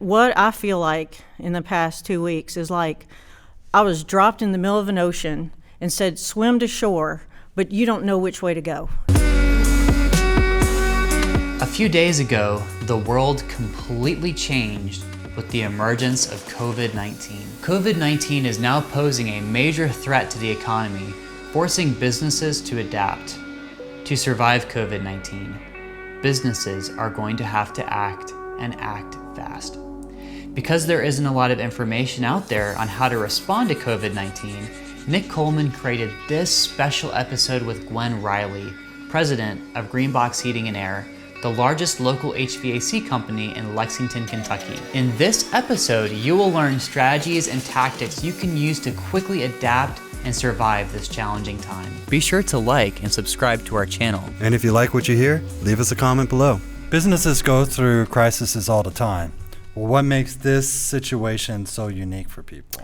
what I feel like in the past 2 weeks is like I was dropped in the middle of an ocean and said, swim to shore, but you don't know which way to go. A few days ago, the world completely changed with the emergence of COVID-19. COVID-19 is now posing a major threat to the economy, forcing businesses to adapt. To survive COVID-19, businesses are going to have to act and act fast. Because there isn't a lot of information out there on how to respond to COVID-19, Nick Coleman created this special episode with Gwen Riley, president of GreenBox Heating and Air, the largest local HVAC company in Lexington, Kentucky. In this episode, you will learn strategies and tactics you can use to quickly adapt and survive this challenging time. Be sure to like and subscribe to our channel. And if you like what you hear, leave us a comment below. Businesses go through crises all the time. Well, what makes this situation so unique for people?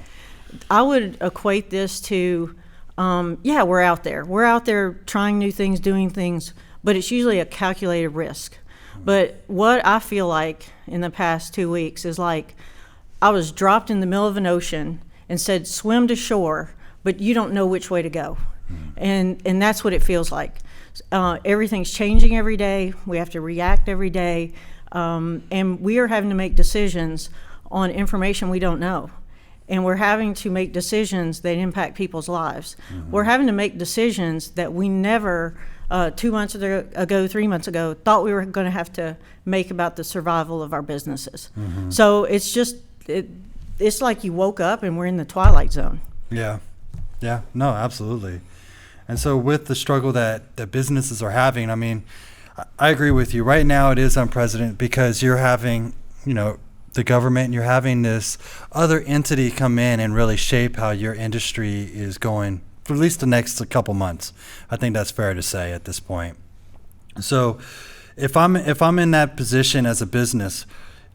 I would equate this to, we're out there. We're out there trying new things, doing things, but it's usually a calculated risk. But what I feel like in the past 2 weeks is like I was dropped in the middle of an ocean and said, swim to shore, but you don't know which way to go. And that's what it feels like. Everything's changing every day. We have to react every day. And we are having to make decisions on information we don't know. And we're having to make decisions that impact people's lives. We're having to make decisions that we never, 2 months ago, 3 months ago, thought we were going to have to make about the survival of our businesses. So it's just, it's like you woke up and we're in the twilight zone. Yeah, no, absolutely. And so with the struggle that the businesses are having, I mean, I agree with you. Right now it is unprecedented because you're having, the government, and you're having this other entity come in and really shape how your industry is going for at least the next couple months. I think that's fair to say at this point. So if I'm in that position as a business,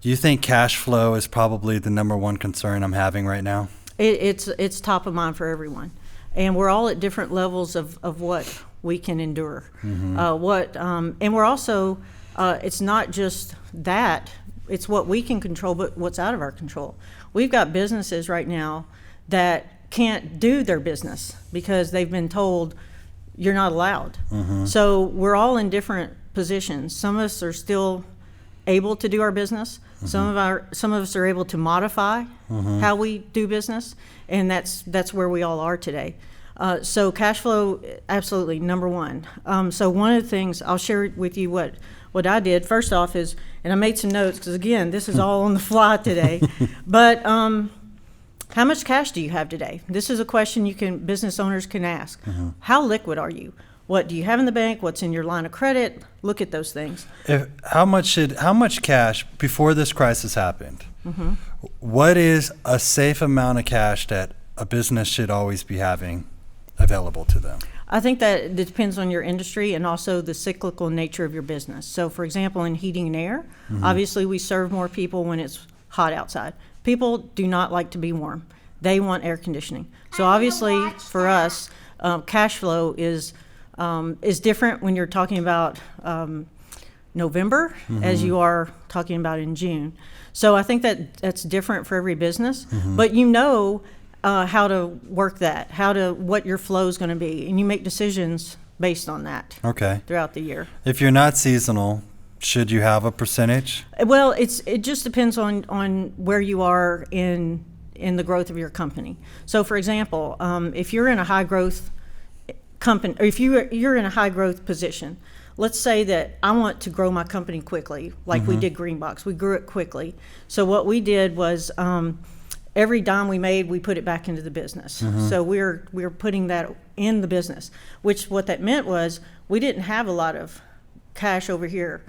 do you think cash flow is probably the number one concern I'm having right now? It's top of mind for everyone. And we're all at different levels of what we can endure. And we're also, it's not just that, it's what we can control, but what's out of our control. We've got businesses right now that can't do their business because they've been told you're not allowed. So we're all in different positions. Some of us are still able to do our business. Some of us are able to modify how we do business, and that's where we all are today. So cash flow, absolutely, number one. So one of the things, I'll share with you what I did. First off is, and I made some notes because again, this is all on the fly today, but how much cash do you have today? This is a question business owners can ask. How liquid are you? What do you have in the bank? What's in your line of credit? Look at those things. How much cash before this crisis happened? What is a safe amount of cash that a business should always be having available to them? I think that it depends on your industry and also the cyclical nature of your business. So for example, in heating and air, obviously we serve more people when it's hot outside. People do not like to be warm. They want air conditioning. So obviously for us, cash flow is different when you're talking about November as you are talking about in June. So I think that's different for every business, but how to work that, what your flow is going to be, and you make decisions based on that. Okay. Throughout the year. If you're not seasonal, should you have a percentage? Well, it just depends on where you are in the growth of your company. So, for example, if you're in a high growth company, or if you're in a high growth position, let's say that I want to grow my company quickly, like we did GreenBox. We grew it quickly. So what we did was every dime we made, we put it back into the business. So we're putting that in the business, which what that meant was we didn't have a lot of cash over here,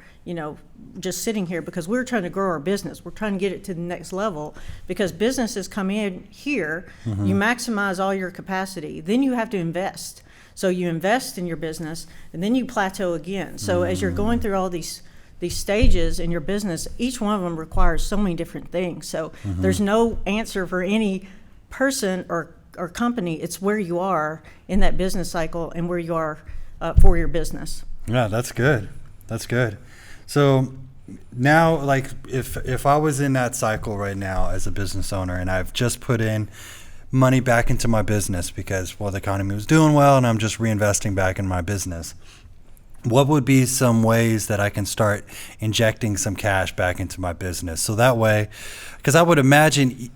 just sitting here because we're trying to grow our business. We're trying to get it to the next level because businesses come in here, you maximize all your capacity, then you have to invest. So you invest in your business and then you plateau again. So as you're going through all these stages in your business, each one of them requires so many different things. So there's no answer for any person or company. It's where you are in that business cycle and where you are for your business. Yeah, that's good. That's good. So now, like if I was in that cycle right now as a business owner and I've just put in money back into my business because, well, the economy was doing well and I'm just reinvesting back in my business, what would be some ways that I can start injecting some cash back into my business? So that way, because I would imagine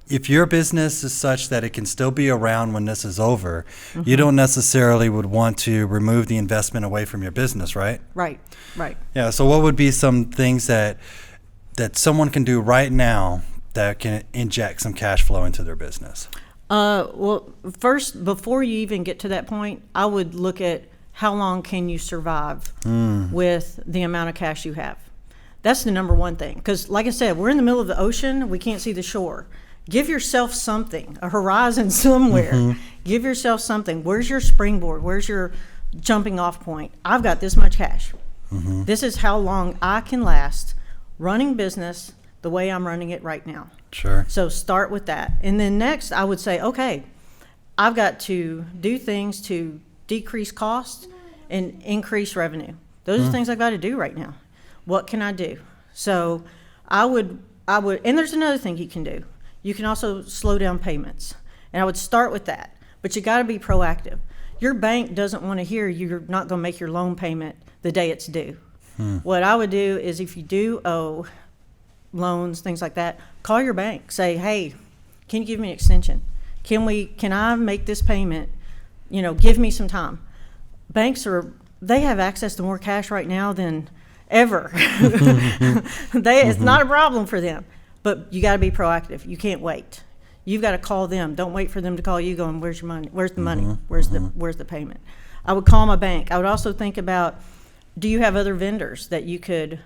if your business is such that it can still be around when this is over, you don't necessarily would want to remove the investment away from your business, right? Right. Yeah. So what would be some things that someone can do right now that can inject some cash flow into their business? Well, first, before you even get to that point, I would look at how long can you survive with the amount of cash you have. That's the number one thing. Because like I said, we're in the middle of the ocean. We can't see the shore. Give yourself something, a horizon somewhere. Give yourself something. Where's your springboard? Where's your jumping off point? I've got this much cash. This is how long I can last running business the way I'm running it right now. Sure. So start with that. And then next, I would say, okay, I've got to do things to decrease costs and increase revenue. Those are things I've got to do right now. What can I do? So I would, and there's another thing you can do. You can also slow down payments. And I would start with that. But you got to be proactive. Your bank doesn't want to hear you're not going to make your loan payment the day it's due. What I would do is if you do owe loans, things like that, call your bank. Say, hey, can you give me an extension? Can I make this payment? Give me some time. Banks they have access to more cash right now than ever. It's not a problem for them. But you got to be proactive. You can't wait. You've got to call them. Don't wait for them to call you going, where's your money? Where's the money? Where's the payment? I would call my bank. I would also think about, do you have other vendors that you could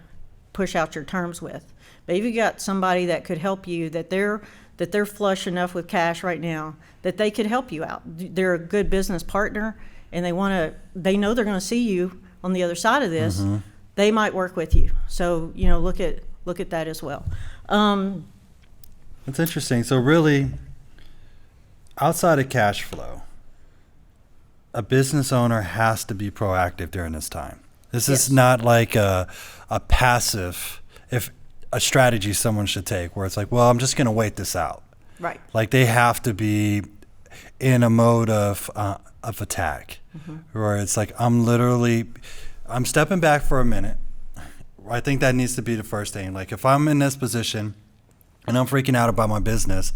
push out your terms with? Maybe you got somebody that could help you, that they're flush enough with cash right now that they could help you out. They're a good business partner, and they know they're going to see you on the other side of this. They might work with you. So look at that as well. That's interesting. So really, outside of cash flow, a business owner has to be proactive during this time. This is not like a passive, if a strategy someone should take where it's like, well, I'm just going to wait this out. Right. Like they have to be in a mode of attack, where it's like, I'm stepping back for a minute. I think that needs to be the first thing. Like if I'm in this position and I'm freaking out about my business,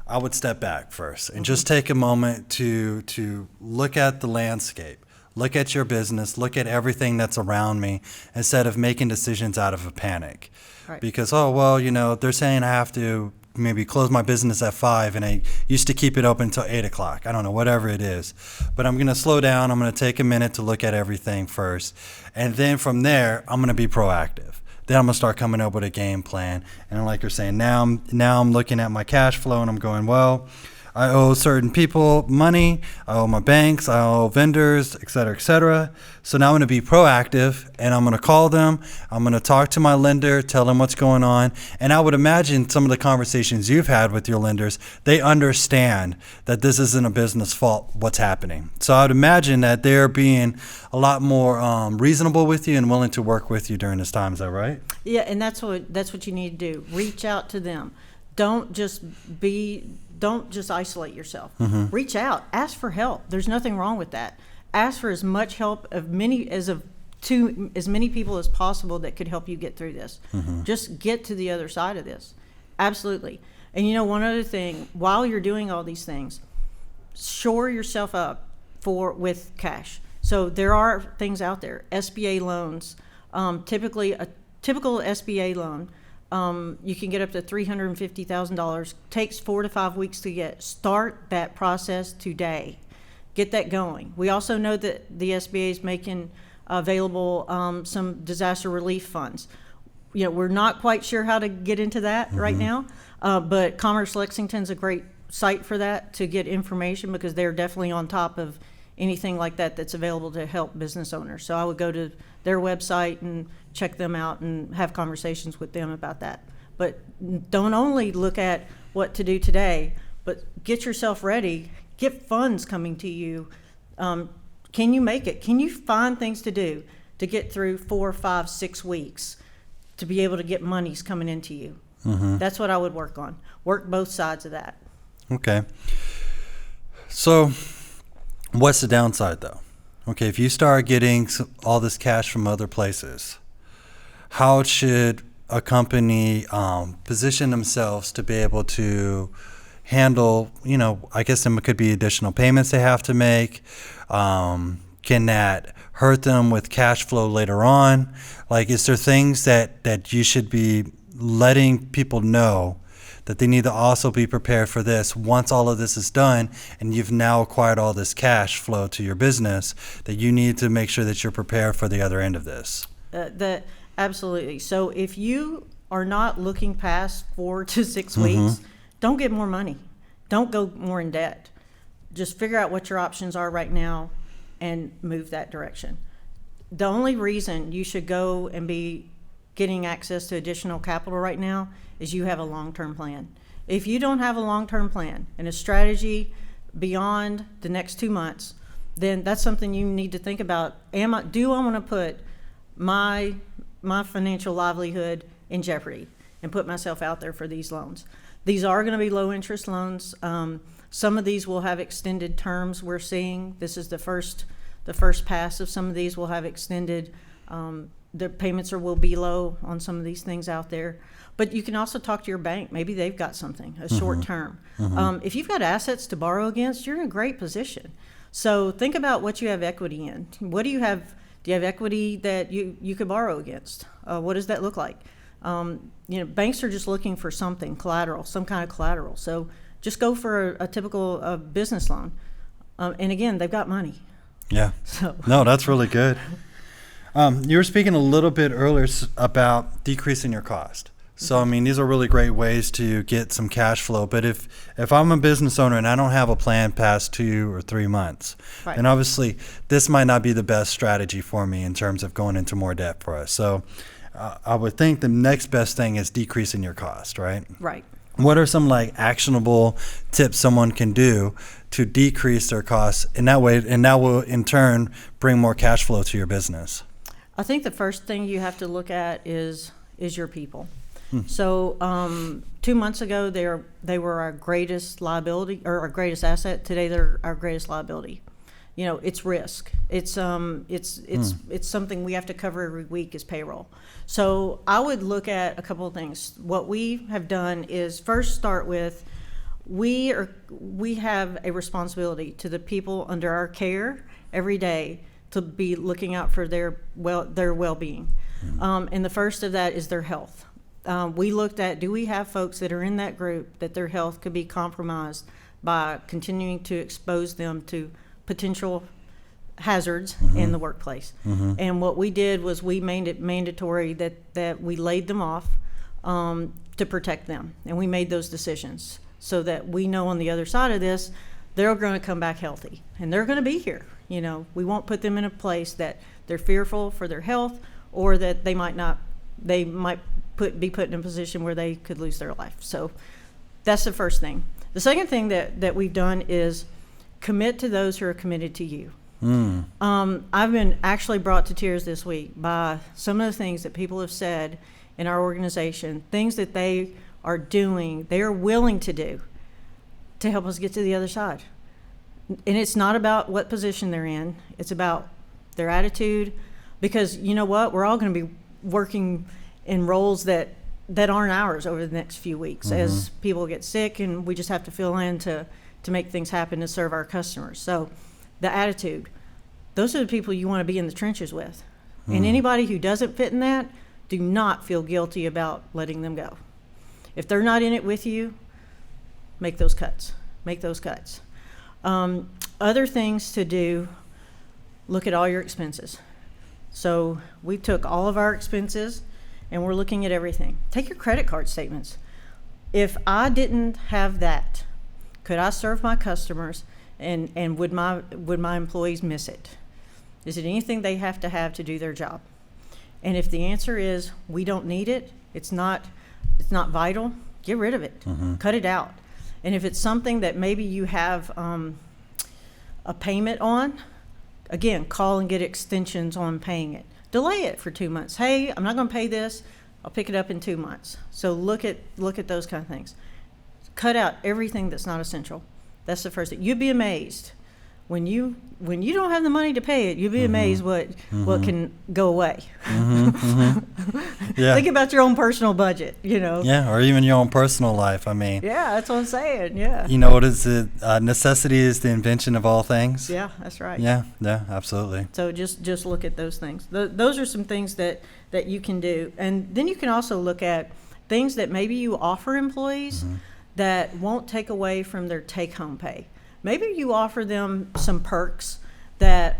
I would step back first and just take a moment to look at the landscape, look at your business, look at everything that's around me instead of making decisions out of a panic. Right. Because, they're saying I have to maybe close my business at 5 and I used to keep it open until 8 o'clock. I don't know, whatever it is. But I'm going to slow down. I'm going to take a minute to look at everything first. And then from there, I'm going to be proactive. Then I'm going to start coming up with a game plan. And like you're saying, now I'm looking at my cash flow and I'm going, well, I owe certain people money, I owe my banks, I owe vendors, et cetera, et cetera. So now I'm going to be proactive and I'm going to call them. I'm going to talk to my lender, tell them what's going on. And I would imagine some of the conversations you've had with your lenders, they understand that this isn't a business fault, what's happening. So I would imagine that they're being a lot more reasonable with you and willing to work with you during this time. Is that right? Yeah, and that's what you need to do. Reach out to them. Don't just isolate yourself. Reach out. Ask for help. There's nothing wrong with that. Ask for as much help as many people as possible that could help you get through this. Just get to the other side of this. Absolutely. And one other thing, while you're doing all these things, shore yourself up with cash. So there are things out there. SBA loans. Typically, a typical SBA loan, you can get up to $350,000. Takes 4 to 5 weeks to get. Start that process today. Get that going. We also know that the SBA is making available some disaster relief funds. We're not quite sure how to get into that right now, but Commerce Lexington's a great site for that to get information because they're definitely on top of anything like that that's available to help business owners. So I would go to their website and check them out and have conversations with them about that. But don't only look at what to do today, but get yourself ready. Get funds coming to you. Can you make it? Can you find things to do to get through 4, 5, 6 weeks? to be able to get monies coming into you. That's what I would work on. Work both sides of that. Okay. So what's the downside though? Okay, if you start getting all this cash from other places, how should a company position themselves to be able to handle, I guess there could be additional payments they have to make. Can that hurt them with cash flow later on? Like, is there things that you should be letting people know that they need to also be prepared for this once all of this is done and you've now acquired all this cash flow to your business, that you need to make sure that you're prepared for the other end of this? Absolutely. So if you are not looking past 4 to 6 weeks, don't get more money. Don't go more in debt. Just figure out what your options are right now and move that direction. The only reason you should go and be getting access to additional capital right now is you have a long-term plan. If you don't have a long-term plan and a strategy beyond the next 2 months, then that's something you need to think about. Do I want to put my financial livelihood in jeopardy and put myself out there for these loans? These are going to be low interest loans. Some of these will have extended terms. We're seeing this is the first pass of some of these will have extended. The payments will be low on some of these things out there. But you can also talk to your bank. Maybe they've got something, a short term. If you've got assets to borrow against, you're in a great position. So think about what you have equity in. What do you have? Do you have equity that you could borrow against? What does that look like? Banks are just looking for something, collateral, some kind of collateral. So just go for a typical business loan. And again, they've got money. Yeah. So. No, that's really good. You were speaking a little bit earlier about decreasing your cost. So, I mean, these are really great ways to get some cash flow. But if I'm a business owner and I don't have a plan past 2 or 3 months, Right. then obviously this might not be the best strategy for me in terms of going into more debt for us. So I would think the next best thing is decreasing your cost, right? Right. What are some actionable tips someone can do to decrease their costs in that way, and that will in turn bring more cash flow to your business? I think the first thing you have to look at is your people. So 2 months ago, they were our greatest liability or our greatest asset. Today, they're our greatest liability. It's risk. It's something we have to cover every week is payroll. So I would look at a couple of things. What we have done is first start with we have a responsibility to the people under our care every day to be looking out for their well-being. And the first of that is their health. We looked at, do we have folks that are in that group that their health could be compromised by continuing to expose them to potential hazards in the workplace? And what we did was we made it mandatory that we laid them off to protect them. And we made those decisions so that we know on the other side of this, they're going to come back healthy. And they're going to be here. We won't put them in a place that they're fearful for their health or that they might be put in a position where they could lose their life. So that's the first thing. The second thing that we've done is commit to those who are committed to you. I've been actually brought to tears this week by some of the things that people have said in our organization, things that they are doing, they are willing to do to help us get to the other side. And it's not about what position they're in, it's about their attitude, because you know what, we're all going to be working in roles that aren't ours over the next few weeks as people get sick, and we just have to fill in to make things happen to serve our customers. So the attitude, those are the people you want to be in the trenches with. And anybody who doesn't fit in that, do not feel guilty about letting them go. If they're not in it with you, make those cuts. Other things to do, look at all your expenses. So we took all of our expenses and we're looking at everything. Take your credit card statements. If I didn't have that, could I serve my customers and would my employees miss it? Is it anything they have to do their job? And if the answer is we don't need it, it's not vital, get rid of it. Cut it out. And if it's something that maybe you have a payment on, again, call and get extensions on paying it. Delay it for 2 months. Hey, I'm not going to pay this. I'll pick it up in 2 months. So look at those kind of things. Cut out everything that's not essential. That's the first thing. You'd be amazed when you don't have the money to pay it. You'd be amazed what can go away. Yeah. Think about your own personal budget. Yeah, or even your own personal life. I mean. Yeah, that's what I'm saying. Yeah. What is it? Necessity is the invention of all things. Yeah, that's right. Yeah, absolutely. So just look at those things. Those are some things that you can do, and then you can also look at things that maybe you offer employees that won't take away from their take-home pay. Maybe you offer them some perks that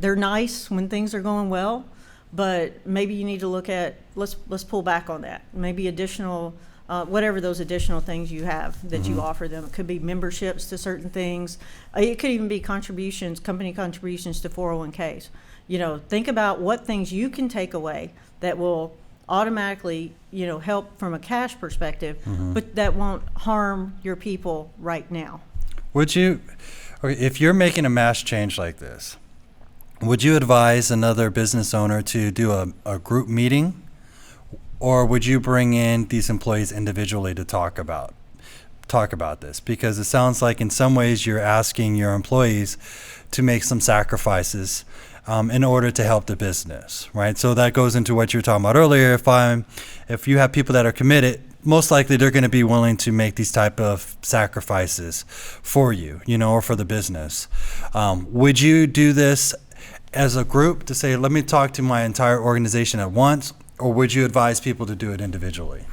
they're nice when things are going well, but maybe you need to look at, let's pull back on that. Maybe additional, whatever those additional things you have that you offer them. It could be memberships to certain things. It could even be company contributions to 401ks. Think about what things you can take away that will automatically, help from a cash perspective, but that won't harm your people right now. If you're making a mass change like this, would you advise another business owner to do a group meeting, or would you bring in these employees individually to talk about this? Because it sounds like in some ways you're asking your employees to make some sacrifices in order to help the business, right? So that goes into what you were talking about earlier. If you have people that are committed, most likely they're going to be willing to make these type of sacrifices for you, or for the business. Would you do this as a group to say, let me talk to my entire organization at once, or would you advise people to do it individually?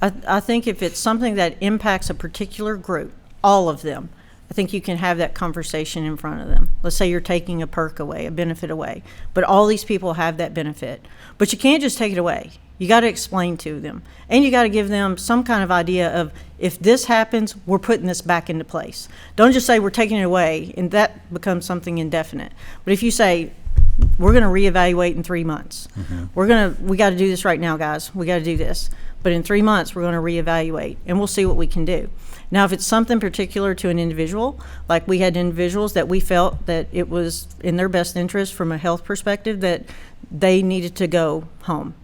I think if it's something that impacts a particular group, all of them, I think you can have that conversation in front of them. Let's say you're taking a perk away, a benefit away, but all these people have that benefit. But you can't just take it away. You got to explain to them, and you got to give them some kind of idea of, if this happens, we're putting this back into place. Don't just say we're taking it away, and that becomes something indefinite. But if you say, we're going to reevaluate in 3 months. We got to do this right now, guys. We got to do this. But in 3 months, we're going to reevaluate, and we'll see what we can do. Now, if it's something particular to an individual, like we had individuals that we felt that it was in their best interest from a health perspective that they needed to go home,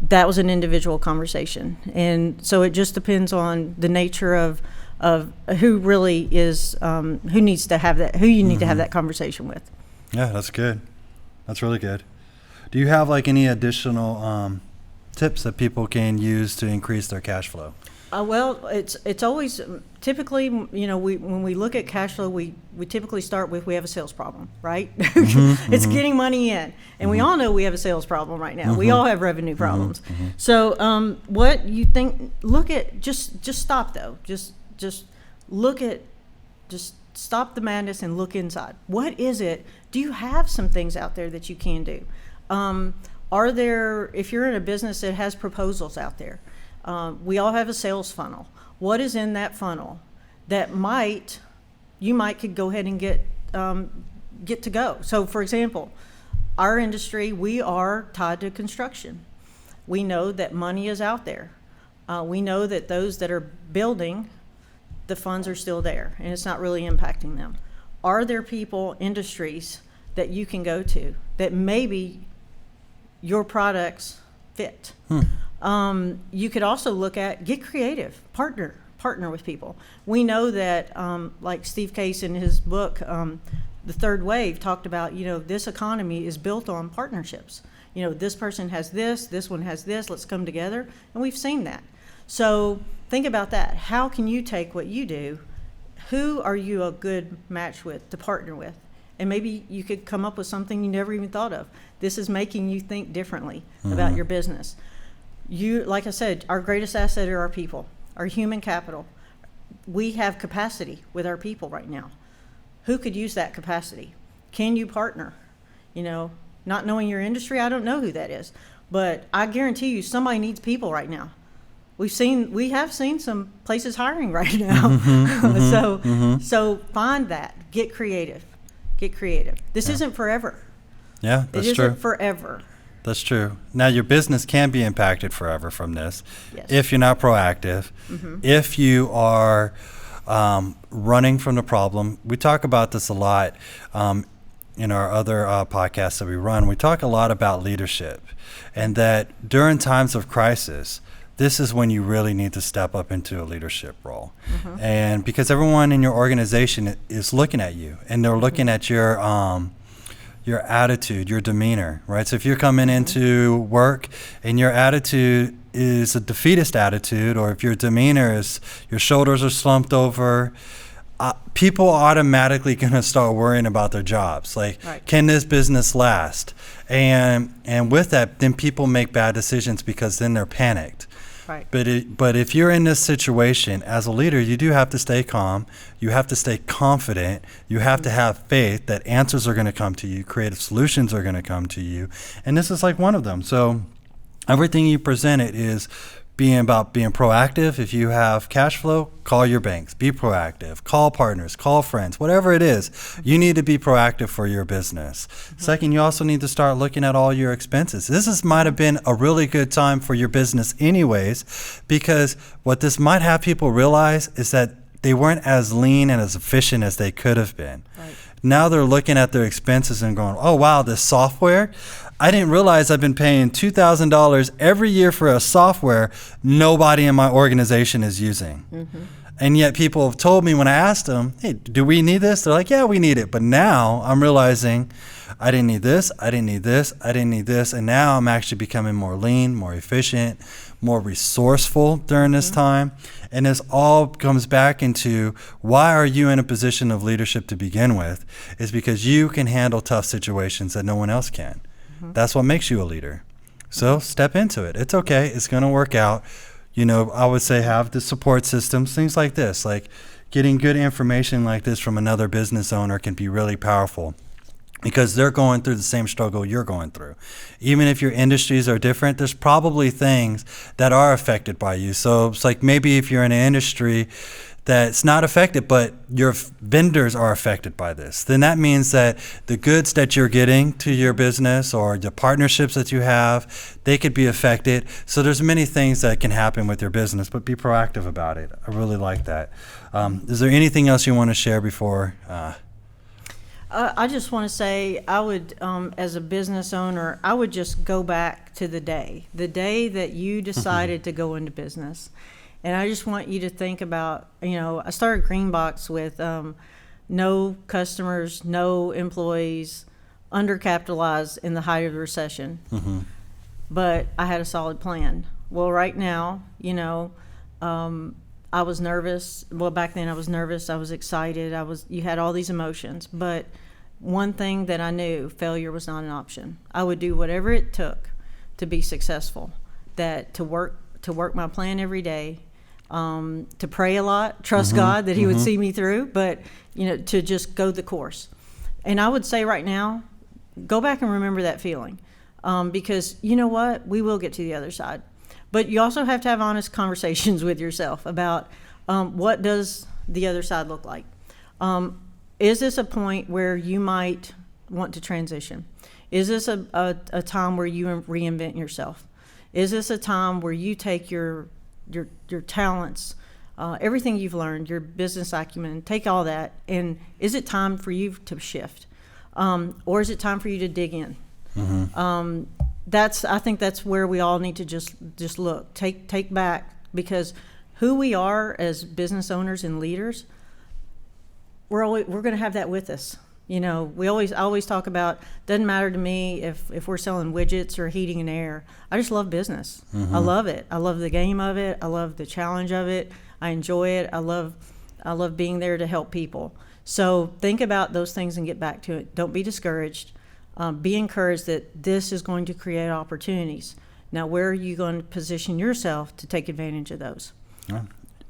that was an individual conversation. And so it just depends on the nature of who really is, who needs to have that, who you need to have that conversation with. Yeah, that's good. That's really good. Do you have any additional tips that people can use to increase their cash flow? Well, it's always typically, when we look at cash flow, we typically start with, we have a sales problem, right? It's getting money in, and we all know we have a sales problem right now. We all have revenue problems. So what you think? Look at just stop though. Just look at just stop the madness and look inside. What is it? Do you have some things out there that you can do? Are there? If you're in a business that has proposals out there. We all have a sales funnel. What is in that funnel that you could go ahead and get to go? So, for example, our industry, we are tied to construction. We know that money is out there. We know that those that are building, the funds are still there, and it's not really impacting them. Are there industries that you can go to that maybe your products fit? You could also look at, get creative, partner with people. We know that, like Steve Case in his book, The Third Wave, talked about, this economy is built on partnerships. This person has this one has this, let's come together. And we've seen that. So think about that. How can you take what you do? Who are you a good match with, to partner with? And maybe you could come up with something you never even thought of. This is making you think differently about your business. Like I said, our greatest asset are our people, our human capital. We have capacity with our people right now. Who could use that capacity? Can you partner? Not knowing your industry, I don't know who that is, but I guarantee you somebody needs people right now. We have seen some places hiring right now. So find that, get creative. This isn't forever. Yeah, that's true. It isn't forever. That's true. Now, your business can be impacted forever from this, yes, if you're not proactive, if you are running from the problem. We talk about this a lot. in our other podcasts that we run, we talk a lot about leadership, and that during times of crisis, this is when you really need to step up into a leadership role. And because everyone in your organization is looking at you, and they're looking at your attitude, your demeanor, right? So if you're coming into work and your attitude is a defeatist attitude, or if your demeanor is your shoulders are slumped over, people are automatically going to start worrying about their jobs. Like, can this business last? And with that, then people make bad decisions because then they're panicked. Right. But if you're in this situation as a leader, you do have to stay calm. You have to stay confident. You have to have faith that answers are going to come to you. Creative solutions are going to come to you. And this is like one of them. So everything you presented is being proactive. If you have cash flow, call your banks, be proactive, call partners, call friends, whatever it is, you need to be proactive for your business. Second, you also need to start looking at all your expenses. Might have been a really good time for your business anyways, because what this might have people realize is that they weren't as lean and as efficient as they could have been. Right. Now they're looking at their expenses and going, oh wow, this software, I didn't realize I've been paying $2,000 every year for a software nobody in my organization is using. And yet people have told me when I asked them, hey, do we need this? They're like, yeah, we need it. But now I'm realizing I didn't need this, I didn't need this, I didn't need this. And now I'm actually becoming more lean, more efficient, more resourceful during this time. And this all comes back into, why are you in a position of leadership to begin with? Is because you can handle tough situations that no one else can. That's what makes you a leader. So step into it. It's okay. It's going to work out. I would say have the support systems, things like this, like getting good information like this from another business owner can be really powerful, because they're going through the same struggle you're going through. Even if your industries are different, there's probably things that are affected by you. So it's like, maybe if you're in an industry that's not affected, but your vendors are affected by this, then that means that the goods that you're getting to your business or the partnerships that you have, they could be affected. So there's many things that can happen with your business, but be proactive about it. I really like that. Is there anything else you want to share before? I just want to say, I would, as a business owner, I would just go back to the day that you decided to go into business. And I just want you to think about, I started GreenBox with no customers, no employees, undercapitalized in the height of the recession. But I had a solid plan. Well, right now, I was nervous. Well, back then I was nervous. I was excited. You had all these emotions. But one thing that I knew, failure was not an option. I would do whatever it took to be successful, to work my plan every day. To pray a lot, trust God that he would see me through, but to just go the course. And I would say right now, go back and remember that feeling, because you know what, we will get to the other side. But you also have to have honest conversations with yourself about what does the other side look like. Is this a point where you might want to transition? Is this a time where you reinvent yourself? Is this a time where you take your talents, everything you've learned, your business acumen, take all that, and is it time for you to shift? Or is it time for you to dig in? I think that's where we all need to just look, take back, because who we are as business owners and leaders, we're going to have that with us. I always talk about, doesn't matter to me if we're selling widgets or heating and air. I just love business. I love it. I love the game of it. I love the challenge of it. I enjoy it. I love being there to help people. So think about those things and get back to it. Don't be discouraged. Be encouraged that this is going to create opportunities. Now, where are you going to position yourself to take advantage of those?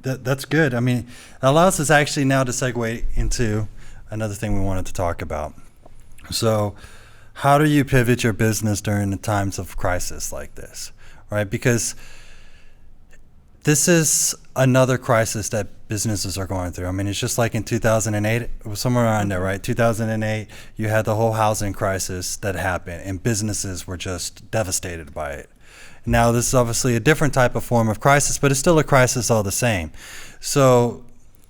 That's good. I mean, it allows us actually now to segue into another thing we wanted to talk about. So how do you pivot your business during the times of crisis like this, right? Because this is another crisis that businesses are going through. I mean, it's just like in 2008, it was somewhere around there, right? 2008, you had the whole housing crisis that happened, and businesses were just devastated by it. Now, this is obviously a different type of form of crisis, but it's still a crisis all the same. So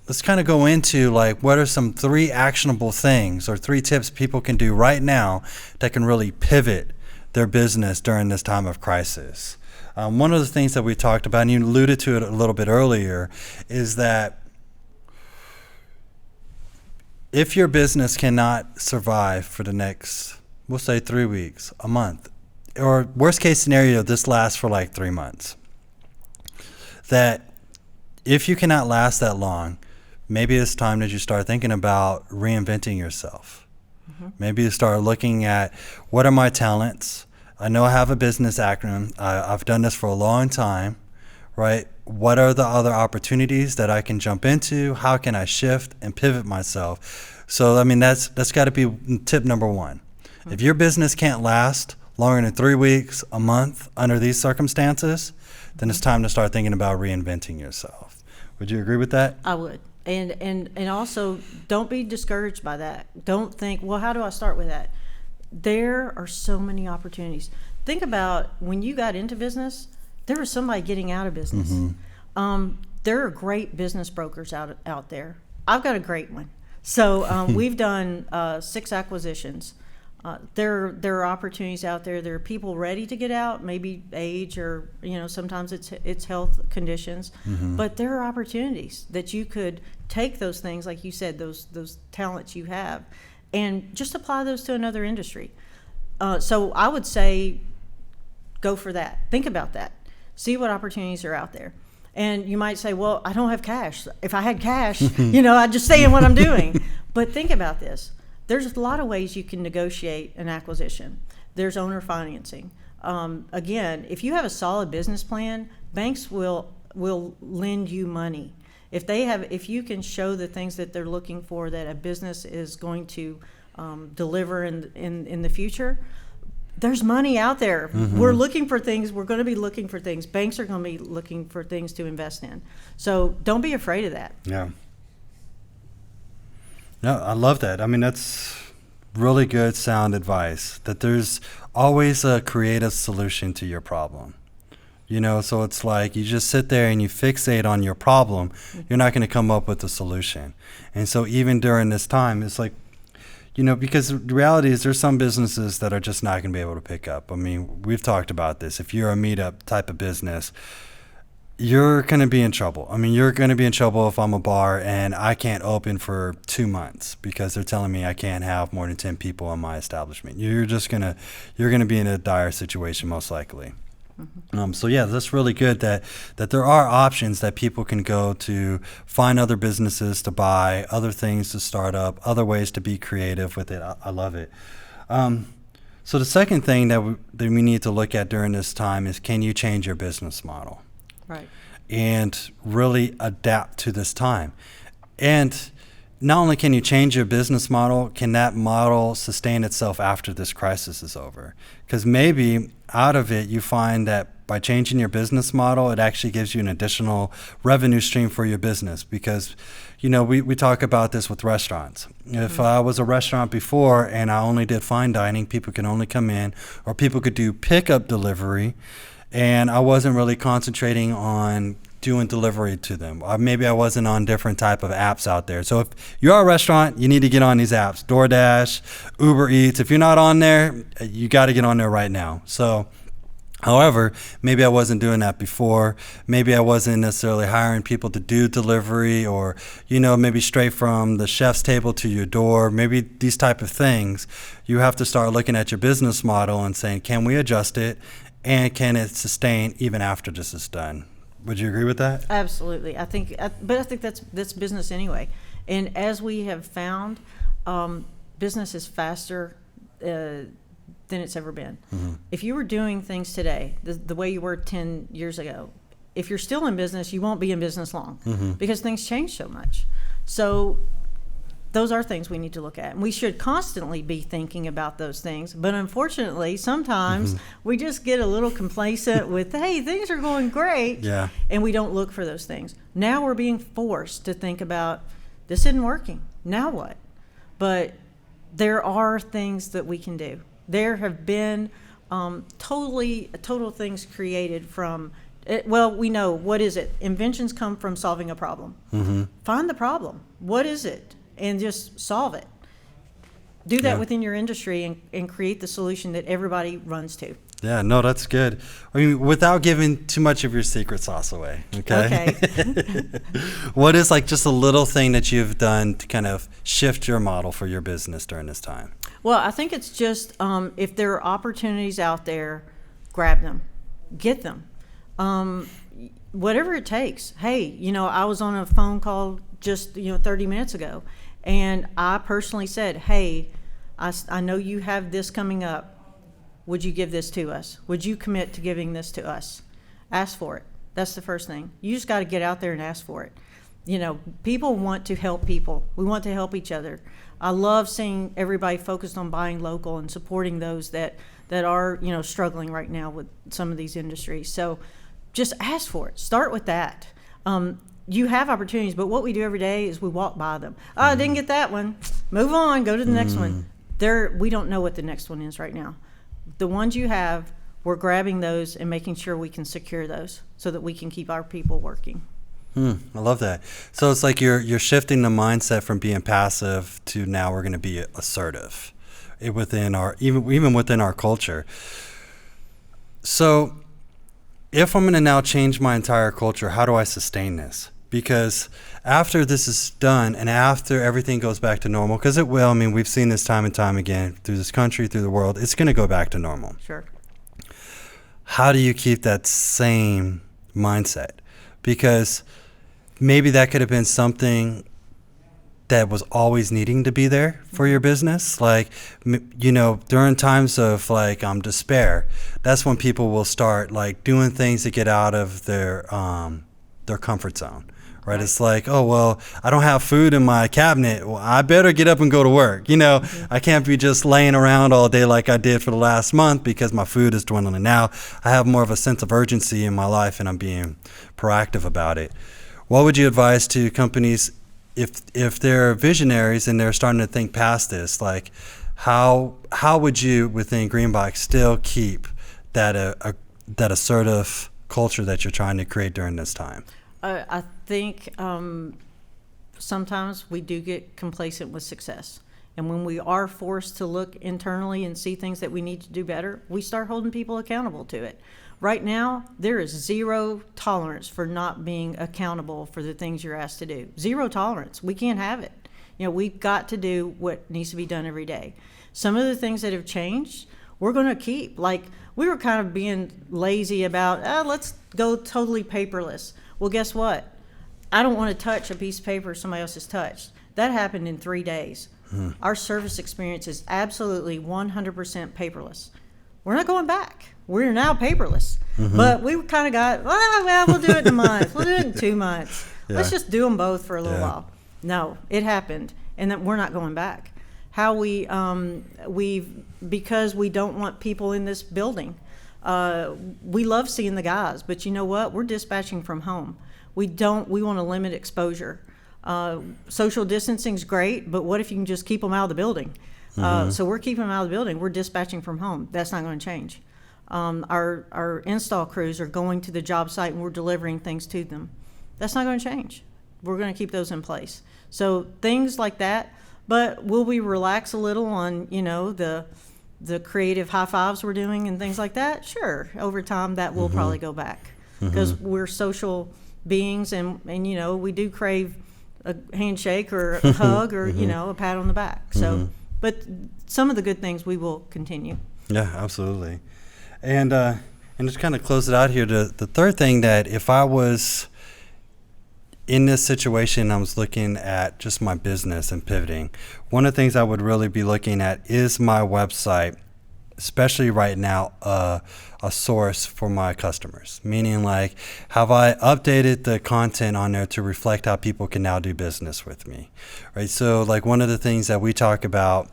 let's kind of go into like what are some 3 actionable things or 3 tips people can do right now that can really pivot their business during this time of crisis. One of the things that we talked about, and you alluded to it a little bit earlier, is that if your business cannot survive for the next, we'll say 3 weeks, a month, or worst case scenario, this lasts for like 3 months, that if you cannot last that long, maybe it's time that you start thinking about reinventing yourself. Maybe you start looking at, what are my talents? I know I have a business acumen. I've done this for a long time, right? What are the other opportunities that I can jump into? How can I shift and pivot myself? So, I mean, that's got to be tip number 1. If your business can't last longer than 3 weeks, a month under these circumstances, then it's time to start thinking about reinventing yourself. Would you agree with that? I would. And also, don't be discouraged by that. Don't think, well, how do I start with that? There are so many opportunities. Think about when you got into business, there was somebody getting out of business. There are great business brokers out there. I've got a great one. So we've done 6 acquisitions. There are opportunities out there. There are people ready to get out, maybe age or, sometimes it's health conditions. But there are opportunities that you could take those things, like you said, those talents you have, and just apply those to another industry. So I would say go for that. Think about that. See what opportunities are out there. And you might say, well, I don't have cash. If I had cash, I'd just stay in what I'm doing. But think about this. There's a lot of ways you can negotiate an acquisition. There's owner financing. Again, if you have a solid business plan, banks will lend you money. If you can show the things that they're looking for that a business is going to deliver in the future, there's money out there. We're looking for things. We're going to be looking for things. Banks are going to be looking for things to invest in. So don't be afraid of that. Yeah. No, I love that. I mean, that's really good, sound advice, that there's always a creative solution to your problem. So it's like you just sit there and you fixate on your problem. You're not going to come up with a solution. And so even during this time, it's like, because the reality is there's some businesses that are just not going to be able to pick up. I mean, we've talked about this. If you're a meetup type of business, you're going to be in trouble. I mean, you're going to be in trouble if I'm a bar and I can't open for 2 months because they're telling me I can't have more than 10 people in my establishment. You're going to be in a dire situation most likely. So yeah, that's really good that there are options that people can go to find other businesses to buy, other things to start up, other ways to be creative with it. I love it. So the second thing that we need to look at during this time is, can you change your business model? Right. And really adapt to this time. And not only can you change your business model, can that model sustain itself after this crisis is over? Because maybe out of it, you find that by changing your business model, it actually gives you an additional revenue stream for your business. Because, we talk about this with restaurants. If I was a restaurant before and I only did fine dining, people could only come in, or people could do pickup delivery, and I wasn't really concentrating on doing delivery to them. Or maybe I wasn't on different type of apps out there. So if you're a restaurant, you need to get on these apps, DoorDash, Uber Eats. If you're not on there, you got to get on there right now. So, however, maybe I wasn't doing that before. Maybe I wasn't necessarily hiring people to do delivery, or, maybe straight from the chef's table to your door, maybe these type of things. You have to start looking at your business model and saying, can we adjust it? And can it sustain even after this is done? Would you agree with that? Absolutely. I think that's business anyway. And as we have found, business is faster than it's ever been. If you were doing things today the way you were 10 years ago, if you're still in business, you won't be in business long because things change so much. So those are things we need to look at. And we should constantly be thinking about those things. But unfortunately, sometimes we just get a little complacent with, hey, things are going great. Yeah. And we don't look for those things. Now we're being forced to think about, this isn't working. Now what? But there are things that we can do. There have been total things created from Well, we know, what is it? Inventions come from solving a problem. Find the problem. What is it? And just solve it. Do that within your industry and create the solution that everybody runs to. Yeah, no, that's good. I mean, without giving too much of your secret sauce away, okay? What is like just a little thing that you've done to kind of shift your model for your business during this time? Well, I think it's just if there are opportunities out there, grab them, get them, whatever it takes. Hey, I was on a phone call just 30 minutes ago, and I personally said, hey, I know you have this coming up. Would you give this to us? Would you commit to giving this to us? Ask for it. That's the first thing. You just got to get out there and ask for it. People want to help people. We want to help each other. I love seeing everybody focused on buying local and supporting those that are, struggling right now with some of these industries. So just ask for it. Start with that. You have opportunities, but what we do every day is we walk by them. Oh, I didn't get that one. Move on. Go to the next one. We don't know what the next one is right now. The ones you have, we're grabbing those and making sure we can secure those so that we can keep our people working. I love that. So it's like you're shifting the mindset from being passive to now we're going to be assertive within our even within our culture. So if I'm going to now change my entire culture, how do I sustain this? Because after this is done and after everything goes back to normal, because it will, I mean, we've seen this time and time again through this country, through the world, it's going to go back to normal. Sure. How do you keep that same mindset? Because maybe that could have been something that was always needing to be there for your business. Like, during times of despair, that's when people will start like doing things to get out of their comfort zone. Right? It's like, oh, well, I don't have food in my cabinet. Well, I better get up and go to work. I can't be just laying around all day like I did for the last month because my food is dwindling. Now I have more of a sense of urgency in my life and I'm being proactive about it. What would you advise to companies if they're visionaries and they're starting to think past this? Like, how would you within GreenBox still keep that assertive culture that you're trying to create during this time? I think sometimes we do get complacent with success. And when we are forced to look internally and see things that we need to do better, we start holding people accountable to it. Right now, there is zero tolerance for not being accountable for the things you're asked to do. Zero tolerance. We can't have it. We've got to do what needs to be done every day. Some of the things that have changed, we're going to keep. Like, we were kind of being lazy about, let's go totally paperless. Well, guess what? I don't want to touch a piece of paper somebody else has touched. That happened in 3 days. Our service experience is absolutely 100% paperless. We're not going back. We're now paperless. But we kind of got, we'll do it in a month. We'll do it in 2 months. Yeah. Let's just do them both for a little while. No, it happened, and that we're not going back. How because we don't want people in this building. We love seeing the guys, but you know what? We're dispatching from home. We want to limit exposure. Social distancing is great, but what if you can just keep them out of the building? So we're keeping them out of the building. We're dispatching from home. That's not going to change. Our install crews are going to the job site and we're delivering things to them. That's not going to change. We're going to keep those in place. So things like that. But will we relax a little on, the creative high fives we're doing and things like that? Sure. Over time, that will probably go back because we're social beings and we do crave a handshake or a hug or, a pat on the back. So, but some of the good things we will continue. Yeah, absolutely. And just kind of close it out here. The third thing that if I was in this situation, I was looking at just my business and pivoting. One of the things I would really be looking at is my website, especially right now, a source for my customers. Meaning, like, have I updated the content on there to reflect how people can now do business with me, right? So, like, one of the things that we talk about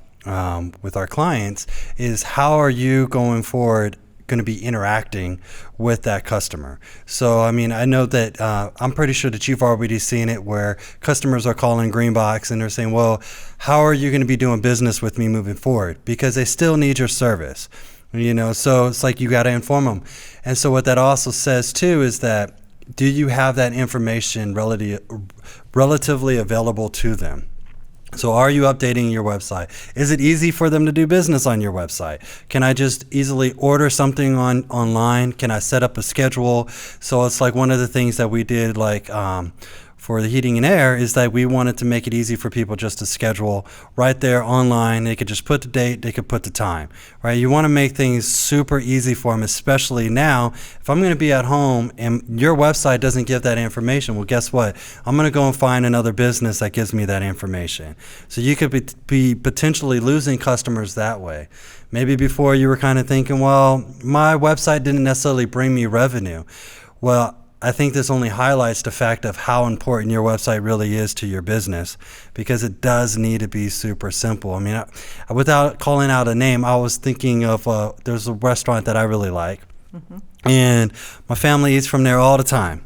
with our clients is how are you going forward going to be interacting with that customer. So, I mean, I know that I'm pretty sure that you've already seen it where customers are calling GreenBox and they're saying, well, how are you going to be doing business with me moving forward? Because they still need your service. So it's like you got to inform them. And so what that also says too is that, do you have that information relatively available to them? So are you updating your website? Is it easy for them to do business on your website? Can I just easily order something online? Can I set up a schedule? So it's like one of the things that we did, like for the heating and air, is that we wanted to make it easy for people just to schedule right there online. They could just put the date, they could put the time, right? You want to make things super easy for them, especially now. If I'm going to be at home and your website doesn't give that information, well, guess what? I'm going to go and find another business that gives me that information. So you could be potentially losing customers that way. Maybe before you were kind of thinking, well, my website didn't necessarily bring me revenue. Well, I think this only highlights the fact of how important your website really is to your business, because it does need to be super simple. I mean, without calling out a name, I was thinking of there's a restaurant that I really like, and my family eats from there all the time.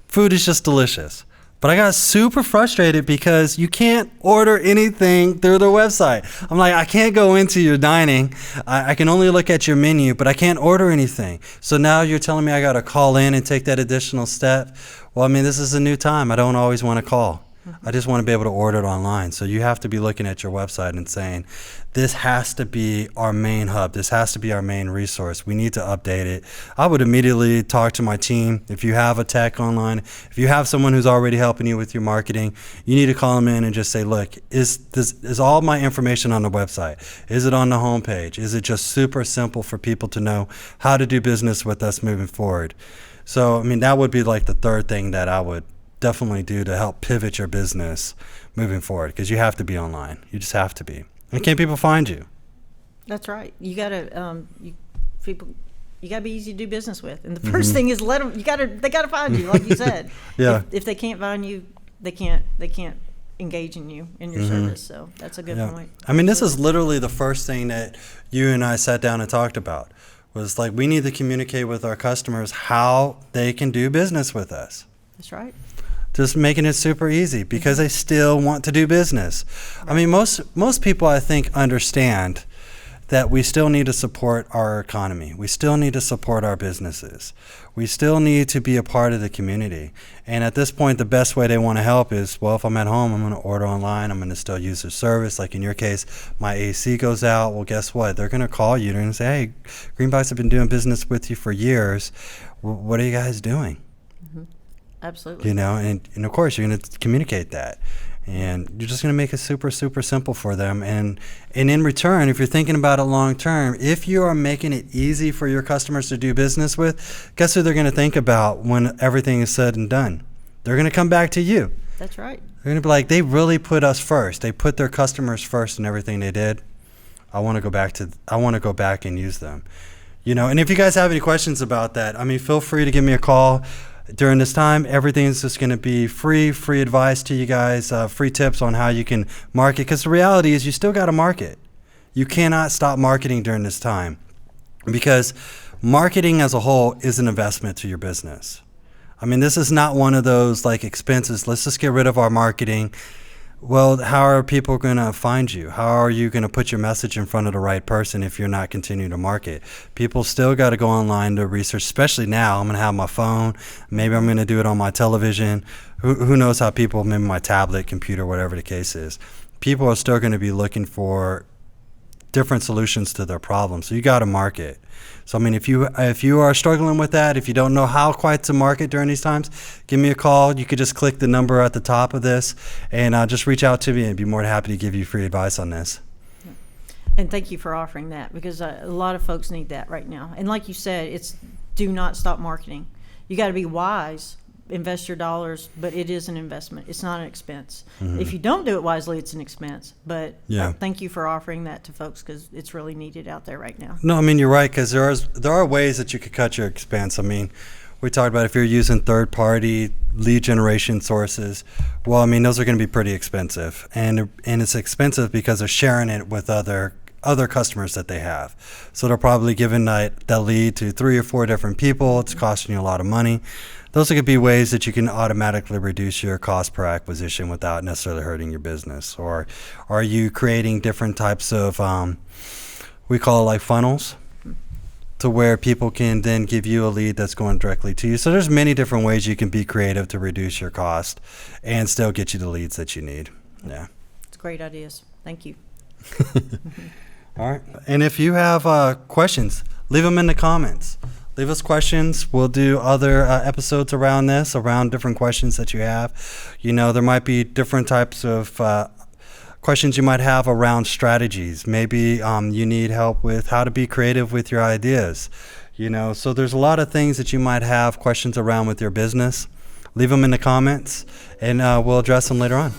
Food is just delicious. But I got super frustrated because you can't order anything through the website. I'm like, I can't go into your dining. I can only look at your menu, but I can't order anything. So now you're telling me I got to call in and take that additional step. Well, I mean, this is a new time. I don't always want to call. I just want to be able to order it online. So you have to be looking at your website and saying, this has to be our main hub. This has to be our main resource. We need to update it. I would immediately talk to my team. If you have a tech online, if you have someone who's already helping you with your marketing, you need to call them in and just say, look, is all my information on the website? Is it on the homepage? Is it just super simple for people to know how to do business with us moving forward? So, I mean, that would be like the third thing that I would definitely do to help pivot your business moving forward, because you have to be online. You just have to be. And can people find you? That's right. You gotta you gotta be easy to do business with, and the first thing is let them. They gotta find you, like you said. Yeah. If they can't find you, they can't engage in you in your service. So that's a good point. I mean, this is literally the first thing that you and I sat down and talked about. Was like, we need to communicate with our customers how they can do business with us. That's right. Just making it super easy, because they still want to do business. I mean, most people, I think, understand that we still need to support our economy. We still need to support our businesses. We still need to be a part of the community. And at this point, the best way they want to help is, well, if I'm at home, I'm going to order online. I'm going to still use their service. Like in your case, my AC goes out. Well, guess what? They're going to call you and say, hey, GreenBox have been doing business with you for years. What are you guys doing? Absolutely. And of course you're going to communicate that, and you're just going to make it super, super simple for them. And in return, if you're thinking about it long term, if you are making it easy for your customers to do business with, guess who they're going to think about when everything is said and done? They're going to come back to you. That's right. They're going to be like, they really put us first. They put their customers first in everything they did. I want to go back and use them. And if you guys have any questions about that, I mean, feel free to give me a call. During this time, everything's just going to be free advice to you guys, free tips on how you can market. Because the reality is, you still got to market. You cannot stop marketing during this time, because marketing as a whole is an investment to your business. I mean, this is not one of those like expenses. Let's just get rid of our marketing. Well, how are people going to find you? How are you going to put your message in front of the right person if you're not continuing to market? People still got to go online to research, especially now. I'm going to have my phone. Maybe I'm going to do it on my television. Who knows how people, maybe my tablet, computer, whatever the case is. People are still going to be looking for different solutions to their problems. So you got to market. So, I mean, if you are struggling with that, if you don't know how quite to market during these times, give me a call. You could just click the number at the top of this and just reach out to me, and be more than happy to give you free advice on this. And thank you for offering that, because a lot of folks need that right now. And like you said, it's do not stop marketing. You got to be wise. Invest your dollars, but it is an investment. It's not an expense. If you don't do it wisely, it's an expense. But thank you for offering that to folks, because it's really needed out there right now. No, I mean, you're right, because there are ways that you could cut your expense. I mean, we talked about if you're using third-party lead generation sources, well, I mean, those are going to be pretty expensive. And it's expensive because they're sharing it with other customers that they have. So they're probably giving that lead to 3 or 4 different people. It's costing you a lot of money. Those could be ways that you can automatically reduce your cost per acquisition without necessarily hurting your business. Or are you creating different types of, we call it like funnels? to where people can then give you a lead that's going directly to you. So there's many different ways you can be creative to reduce your cost and still get you the leads that you need. Yeah. It's great ideas. Thank you. All right. And if you have questions, leave them in the comments. Leave us questions. We'll do other episodes around this, around different questions that you have. You know, there might be different types of questions you might have around strategies. Maybe you need help with how to be creative with your ideas. You know, so there's a lot of things that you might have questions around with your business. Leave them in the comments, and we'll address them later on.